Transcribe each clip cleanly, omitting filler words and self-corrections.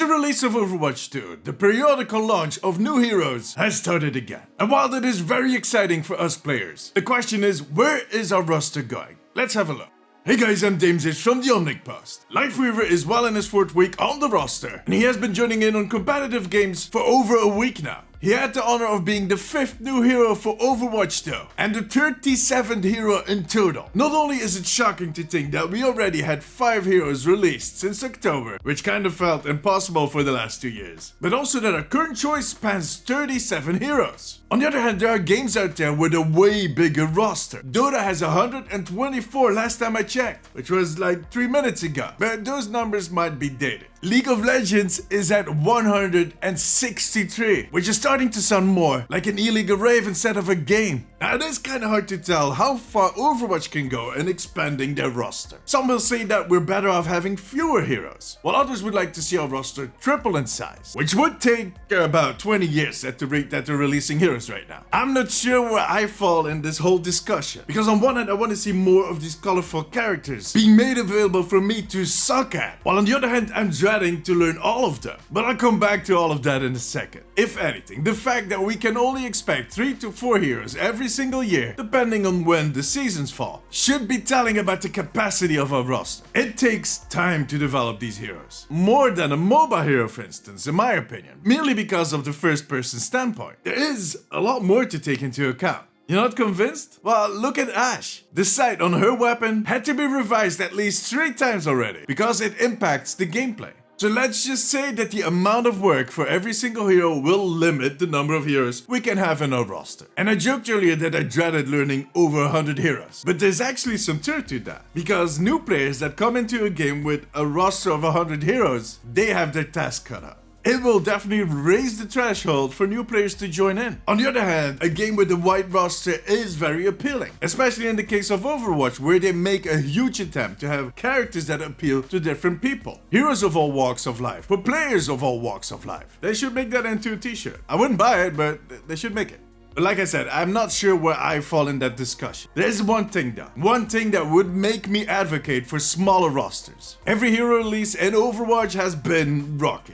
the release of Overwatch 2, the periodical launch of new heroes has started again. And while that is very exciting for us players, the question is, where is our roster going? Let's have a look. Hey guys, I'm Damesish from the Omnic Post. Lifeweaver is well in his 4th week on the roster, and he has been joining in on competitive games for over a week now. He had the honor of being the 5th new hero for Overwatch 2, and the 37th hero in total. Not only is it shocking to think that we already had 5 heroes released since October, which kind of felt impossible for the last 2 years, but also that our current choice spans 37 heroes. On the other hand, there are games out there with a way bigger roster. Dota has 124 last time I checked, which was like 3 minutes ago, but those numbers might be dated. League of Legends is at 163, which is starting to sound more like an E-League Rave instead of a game. Now it is kinda hard to tell how far Overwatch can go in expanding their roster. Some will say that we're better off having fewer heroes, while others would like to see our roster triple in size, which would take about 20 years at the rate that they're releasing heroes right now. I'm not sure where I fall in this whole discussion, because on one hand I want to see more of these colorful characters being made available for me to suck at, while on the other hand I'm dreading to learn all of them. But I'll come back to all of that in a second. If anything, the fact that we can only expect 3 to 4 heroes every single year, depending on when the seasons fall, should be telling about the capacity of our roster. It takes time to develop these heroes. More than a MOBA hero, for instance, in my opinion. Merely because of the first person standpoint. There is a lot more to take into account. You're not convinced? Well, look at Ashe. The sight on her weapon had to be revised at least 3 times already, because it impacts the gameplay. So let's just say that the amount of work for every single hero will limit the number of heroes we can have in our roster. And I joked earlier that I dreaded learning over 100 heroes, but there's actually some truth to that. Because new players that come into a game with a roster of 100 heroes, they have their task cut out. It will definitely raise the threshold for new players to join in. On the other hand, a game with a wide roster is very appealing, especially in the case of Overwatch, where they make a huge attempt to have characters that appeal to different people. Heroes of all walks of life, for players of all walks of life. They should make that into a t-shirt. I wouldn't buy it, but they should make it. But like I said, I'm not sure where I fall in that discussion. There's one thing though. One thing that would make me advocate for smaller rosters. Every hero release in Overwatch has been rocky.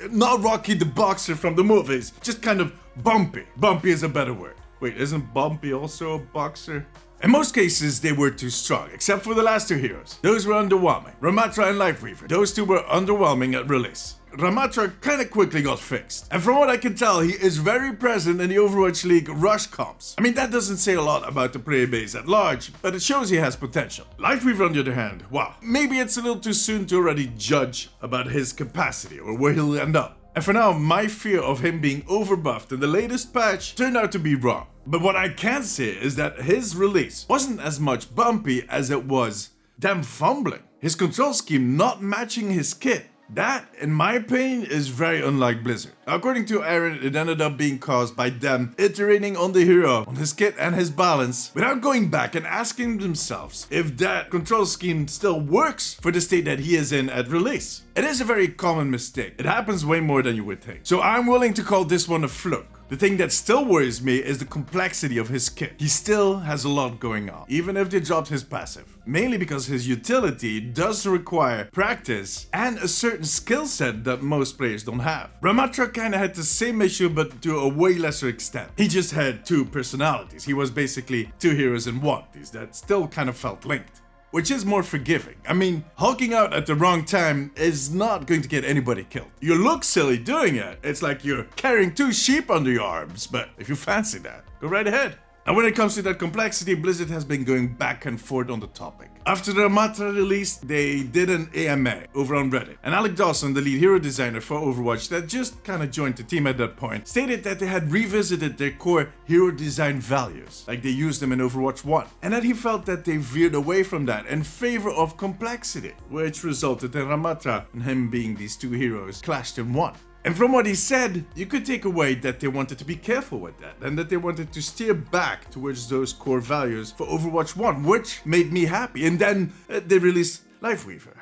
Not Rocky the boxer from the movies, just kind of bumpy. Bumpy is a better word. Wait, isn't Bumpy also a boxer? In most cases, they were too strong, except for the last 2 heroes. Those were underwhelming. Ramatra and Lifeweaver. Those 2 were underwhelming at release. Ramatra kinda quickly got fixed. And from what I can tell, he is very present in the Overwatch League rush comps. I mean, that doesn't say a lot about the player base at large, but it shows he has potential. Lifeweaver, on the other hand, wow. Maybe it's a little too soon to already judge about his capacity or where he'll end up. And for now, my fear of him being overbuffed in the latest patch turned out to be wrong. But what I can say is that his release wasn't as much bumpy as it was damn fumbling. His control scheme not matching his kit. That, in my opinion, is very unlike Blizzard. According to Aaron, it ended up being caused by them iterating on the hero, on his kit and his balance, without going back and asking themselves if that control scheme still works for the state that he is in at release. It is a very common mistake. It happens way more than you would think. So I'm willing to call this one a fluke. The thing that still worries me is the complexity of his kit. He still has a lot going on, even if they dropped his passive. Mainly because his utility does require practice and a certain skill set that most players don't have. Ramatra kinda had the same issue, but to a way lesser extent. He just had 2 personalities. He was basically 2 heroes in one. These that still kind of felt linked. Which is more forgiving. I mean, hulking out at the wrong time is not going to get anybody killed. You look silly doing it. It's like you're carrying 2 sheep under your arms, but if you fancy that, go right ahead. And when it comes to that complexity, Blizzard has been going back and forth on the topic. After the Ramatra release, they did an AMA over on Reddit. And Alec Dawson, the lead hero designer for Overwatch that just kinda joined the team at that point, stated that they had revisited their core hero design values, like they used them in Overwatch 1. And that he felt that they veered away from that in favor of complexity, which resulted in Ramatra and him being these 2 heroes clashed in one. And from what he said, you could take away that they wanted to be careful with that and that they wanted to steer back towards those core values for Overwatch 1, which made me happy. And then they released Lifeweaver.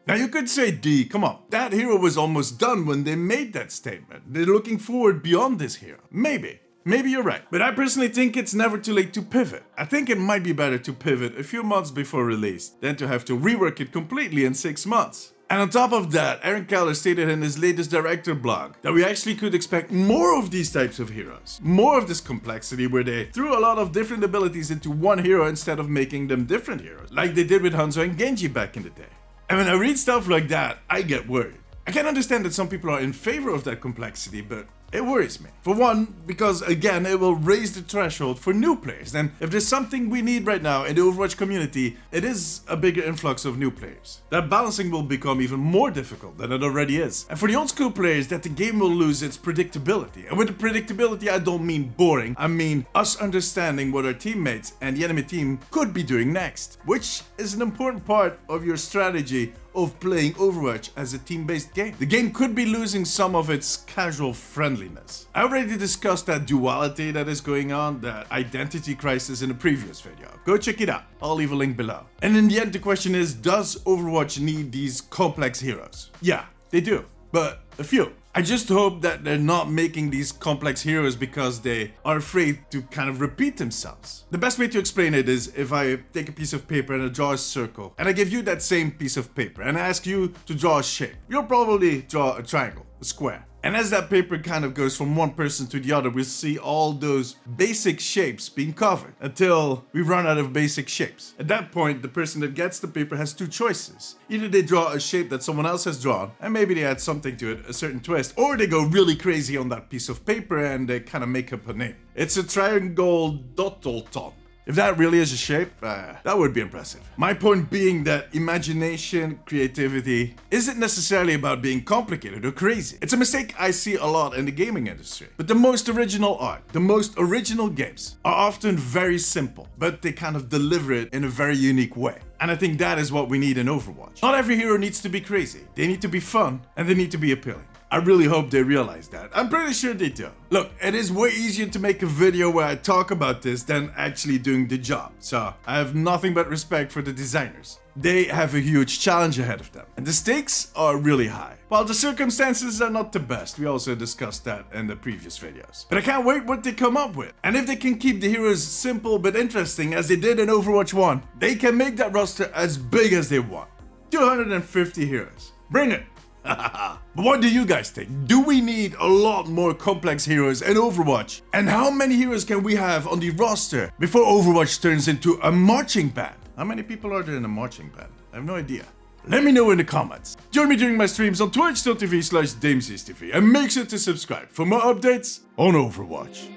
Now you could say, D, come on, that hero was almost done when they made that statement. They're looking forward beyond this hero. Maybe. Maybe you're right, but I personally think it's never too late to pivot. I think it might be better to pivot a few months before release than to have to rework it completely in 6 months. And on top of that, Aaron Keller stated in his latest director blog that we actually could expect more of these types of heroes. More of this complexity where they threw a lot of different abilities into one hero instead of making them different heroes, like they did with Hanzo and Genji back in the day. And when I read stuff like that, I get worried. I can understand that some people are in favor of that complexity, but it worries me. For one, because again, it will raise the threshold for new players. And if there's something we need right now in the Overwatch community, it is a bigger influx of new players. That balancing will become even more difficult than it already is. And for the old school players, that the game will lose its predictability. And with the predictability, I don't mean boring. I mean us understanding what our teammates and the enemy team could be doing next, which is an important part of your strategy of playing Overwatch as a team-based game. The game could be losing some of its casual friendliness. I already discussed that duality that is going on, that identity crisis in a previous video. Go check it out, I'll leave a link below. And in the end, the question is, does Overwatch need these complex heroes? Yeah, they do, but a few. I just hope that they're not making these complex heroes because they are afraid to kind of repeat themselves. The best way to explain it is if I take a piece of paper and I draw a circle, and I give you that same piece of paper and I ask you to draw a shape. You'll probably draw a triangle, a square. And as that paper kind of goes from one person to the other, we'll see all those basic shapes being covered until we run out of basic shapes. At that point, the person that gets the paper has two choices. Either they draw a shape that someone else has drawn, and maybe they add something to it, a certain twist, or they go really crazy on that piece of paper and they kind of make up a name. It's a triangle dottleton. If that really is a shape, that would be impressive. My point being that imagination, creativity, isn't necessarily about being complicated or crazy. It's a mistake I see a lot in the gaming industry. But the most original art, the most original games are often very simple, but they kind of deliver it in a very unique way. And I think that is what we need in Overwatch. Not every hero needs to be crazy. They need to be fun, and they need to be appealing. I really hope they realize that. I'm pretty sure they do. Look, it is way easier to make a video where I talk about this than actually doing the job. So I have nothing but respect for the designers. They have a huge challenge ahead of them. And the stakes are really high. While the circumstances are not the best, we also discussed that in the previous videos. But I can't wait what they come up with. And if they can keep the heroes simple but interesting as they did in Overwatch 1, they can make that roster as big as they want. 250 heroes. Bring it! But what do you guys think? Do we need a lot more complex heroes in Overwatch? And how many heroes can we have on the roster before Overwatch turns into a marching band? How many people are there in a marching band? I have no idea. Let me know in the comments. Join me during my streams on twitch.tv/DamesTV and make sure to subscribe for more updates on Overwatch.